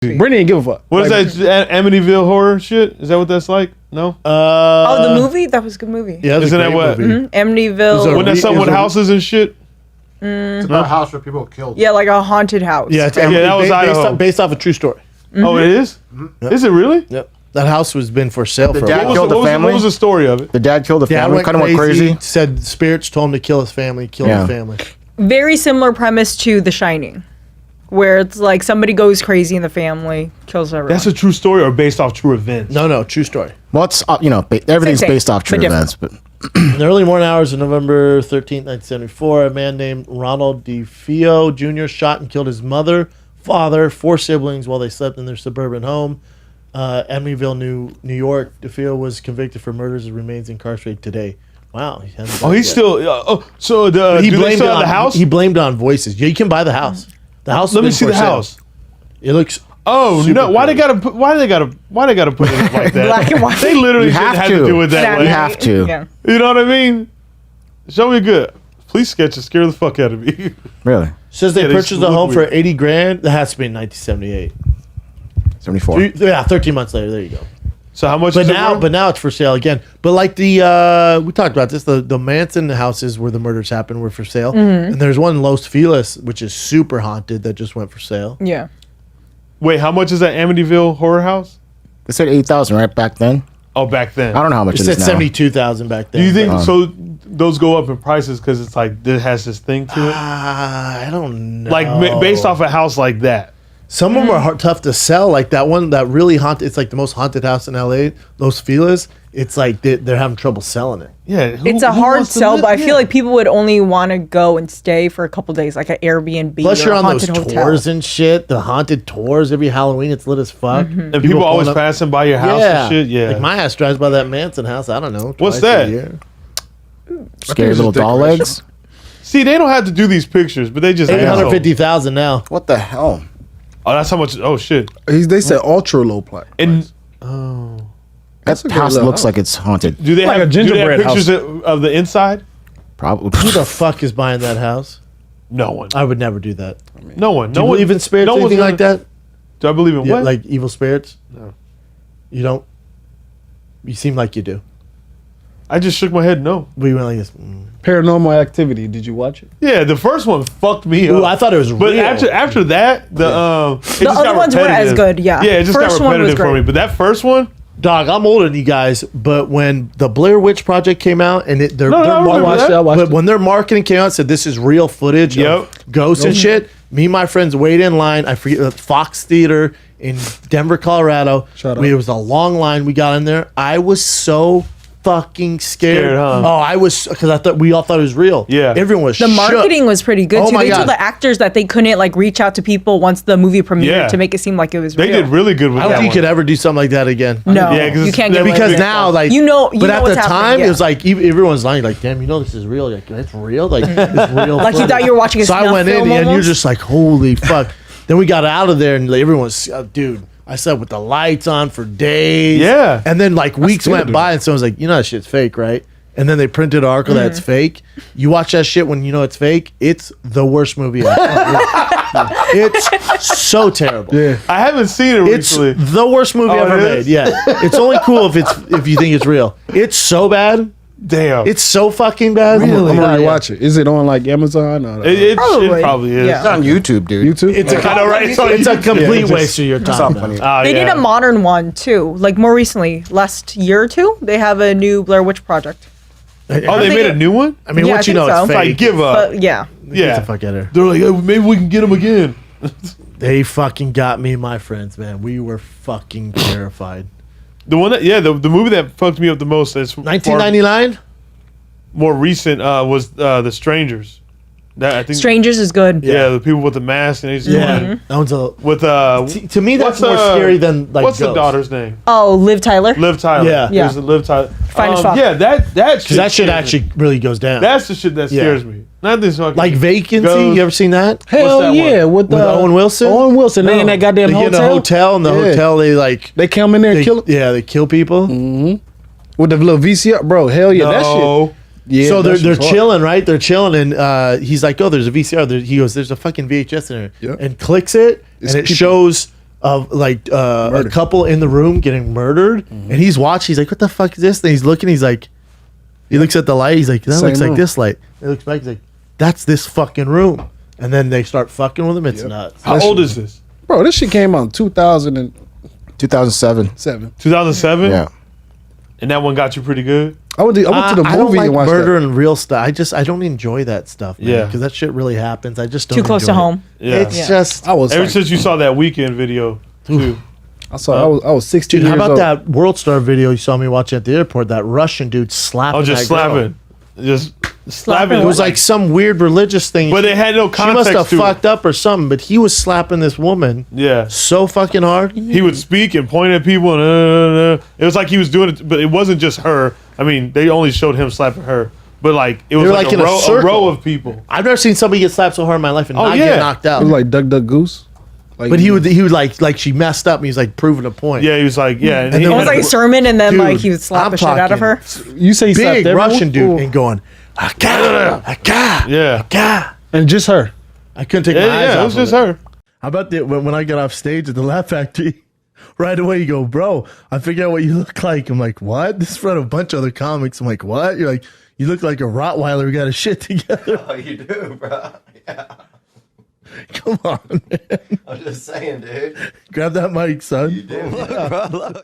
Brittany didn't give a fuck. What is that Amityville horror shit? Is that what that's like? No. The movie? That was a good movie. Yeah, isn't that what? Amityville. Wasn't that something with houses and shit? It's about a house where people killed. Yeah, like a haunted house. Yeah, that was Idaho. based off a true story. Oh, it is? Yep. Is it really? Yep. That house was been for sale for a dad while. killed the family. What was the story of it? The dad killed the Dad family. Kind of went crazy. Said spirits told him to kill his family. Killed his family. Very similar premise to The Shining, where it's like somebody goes crazy in the family, kills everyone. That's a true story or based off true events? No, true story. Well, it's everything's Same, based off true but different. events, but In the early morning hours of November 13th, 1974, a man named Ronald DeFeo Jr. shot and killed his mother, father, 4 siblings while they slept in their suburban home. Amityville, New York. DeFeo was convicted for murders and remains incarcerated today. Wow. He's still. He do they blamed still it have on the house? He blamed it on voices. Yeah, you can buy the house. The house. Let me see the house. It looks. Oh no! Why they gotta put? Why they gotta put it like that? Black and white. They literally You didn't have have to to. do it that way. You have to. Yeah. You know what I mean? Show me good. Please sketch it. Scare the fuck out of me. really, Says they Yeah, they purchased the look home weird. for $80,000. That has to be in 1978. 74. 13 months later. There you go. So how much? But is it now, worth? it's for sale again. But like we talked about this. The Manson houses where the murders happened were for sale, and there's one in Los Feliz which is super haunted that just went for sale. Yeah. Wait, how much is that Amityville horror house? They said 8,000 right back then. Oh, back then. I don't know how much It it said is now. 72,000 back then. Do you think so? Those go up in prices because it's like it has this thing to it, I don't know. like based off a house like that. Some of them are tough to sell. Like that one that really haunted. It's like the most haunted house in LA. Los Feliz. It's like they're having trouble selling it. Yeah, It's a hard sell, but I feel like people would only want to go and stay for a couple days, like an Airbnb Plus, or you're a on those haunted hotel. tours and shit. The haunted tours every Halloween. It's lit as fuck. And people always pulling up- passing by your house and shit. Yeah. Like my ass drives by that Manson house. I don't know. What's twice a that? year. Scary it's little just doll decoration. legs. See, they don't have to do these pictures, but they just 850,000 now. What the hell? Oh, that's how much. Oh shit. They said ultra low price. And That a good house little looks house. like it's haunted. do they Like have a do they have gingerbread pictures of the inside? Probably. Who the fuck is buying that house? No one. I would never do that. No one. Do No you one. believe in spirits? no one's Anything like gonna- that? Do I believe in Yeah, what? like evil spirits? No. You don't? You seem like you do. I just shook my head. No. We went like this. Paranormal Activity. Did you watch it? Yeah, the first one fucked me Ooh, up. I thought it was But real. after that, it just other got ones weren't as repetitive. good, yeah. Yeah, it just First got one was repetitive for great. me. But that first one, Dog, I'm older than you guys, but when the Blair Witch Project came out and their I remember marketing, that. I but when their marketing came out and said this is real footage of ghosts and shit, me and my friends waited in line. I forget Fox Theater in Denver, Colorado. Shut up. It was a long line. We got in there. I was so fucking scared. Scared, huh? Oh, I was because I thought we all thought it was real. Yeah. everyone was. The shook. marketing was pretty good Oh too. my They told God. the actors that they couldn't like reach out to people once the movie premiered Yeah. to make it seem like it was they real. did really good with I don't that think you one. could ever do something like that again. No, Yeah, 'cause you can't get away Because with it. now, like you know but at the what's time, happening, it yeah. was like everyone's lying. Like, damn, you know this is real. Like, it's real. Like, it's real. Like you thought you were watching a So I snuff went in, film and you're almost? just like, holy fuck. Then we got out of there, and like, everyone's, dude. I slept with the lights on for days. Yeah. And then like weeks still went do by, and someone's like, you know that shit's fake, right? And then they printed an article that's fake. You watch that shit when you know it's fake. It's the worst movie ever. It's so terrible. Yeah. I haven't seen it It's recently. the worst movie Oh, ever it made. is? Yeah, it's only cool if you think it's real. It's so bad. Damn. It's so fucking bad. I'm gonna Yeah, yeah. rewatch it. Is it on like Amazon? Or, it Probably. probably is. Yeah. It's on YouTube, dude. YouTube? It's a I know, right? It's a complete just- waste of your time. Something. though. Oh, They yeah. did a modern one too, like more recently, last year or two. They have a new Blair Witch Project. Oh, they think made a it- new one? I mean, Yeah, once I you know think so. it's It's like, fake, give up. But yeah, get yeah. the fuck out of here. They're like, oh, maybe we can get them again. They fucking got me, my friends, man. We were fucking terrified. The one that, the movie that fucked me up the most is 1999? more recent was The Strangers. That I think. Strangers is good. Yeah, the people with the mask and they just Yeah. That one's a. with To me, that's what's, more scary than like. what's the ghosts. daughter's name? Oh, Liv Tyler. Liv Tyler. Yeah. Yeah. There's a Liv Tyler. Fine as fuck. Yeah, that shit. Because that shit scares me. actually really goes down. That's the shit that Yeah. scares me. Not this fucking like Vacancy. Ghost. You ever seen that? Hell that yeah, one? with With Owen Wilson? Owen Wilson. They in that They goddamn get in a hotel, and the Yeah. hotel they like. They come in there and They, kill him yeah, they kill people. with the little VCR, bro. Hell yeah, that shit. No. Yeah, So that they're shit's hard. chilling, right? They're chilling, and he's like, "Oh, there's a VCR." He goes, "There's a fucking VHS in there," Yeah. and clicks it, It's and it people. shows of like a couple in the room getting murdered, Mm-hmm. and he's watching. He's like, "What the fuck is this?" And he's looking. He's like, he looks at the light. He's like, "That Same looks like room. this light." He looks back. He's like, "That's this fucking room." And then they start fucking with him. It's nuts. How old is this? Bro, this shit came out in 2007. 2007. 2007. Yeah. And that one got you pretty good. I went to the I don't movie like and watched murder that. and real stuff. I don't enjoy that stuff. Man, Yeah. because that shit really happens. I just don't Too close to enjoy it. home. Yeah. It's just. I was Ever like, since you saw that Weekend video too. I was 16 Dude, how years about old. that World Star video you saw me watching at the airport? That Russian dude slapping. Oh, just that girl. slapping. Just slapping. It was like some weird religious thing. But it had no She must have context to it. fucked up or something. But he was slapping this woman Yeah. so fucking hard. He would speak and point at people, and it was like he was doing it, but it wasn't just her. I mean, they only showed him slapping her, but like it was were like, like in a, a row, a circle. row of people. I've never seen somebody get slapped so hard in my life and Oh, not yeah. get knocked out. It was like Duck Duck Goose. Like, but he would like she messed up and he was like proving a point. Yeah, he was like, yeah, and And he then It had was like a- a sermon, and then Dude, like he would slap I'm the shit out of her. talking You say he slapped big everyone? Russian dude Ooh. and going, "Aka, yeah, aka." And just her. I couldn't take yeah, my eyes yeah, off it was of just it. her. How about when I got off stage at the Laugh Factory? Right away, you go, "Bro, I figured out what you look like." I'm like, "What?" This is in front of a bunch of other comics. I'm like, "What?" You're like, "You look like a Rottweiler who got his shit together." Oh, you do, bro. Yeah. Come on, man. I'm just saying, dude. Grab that mic, son. You do. Look, bro, look.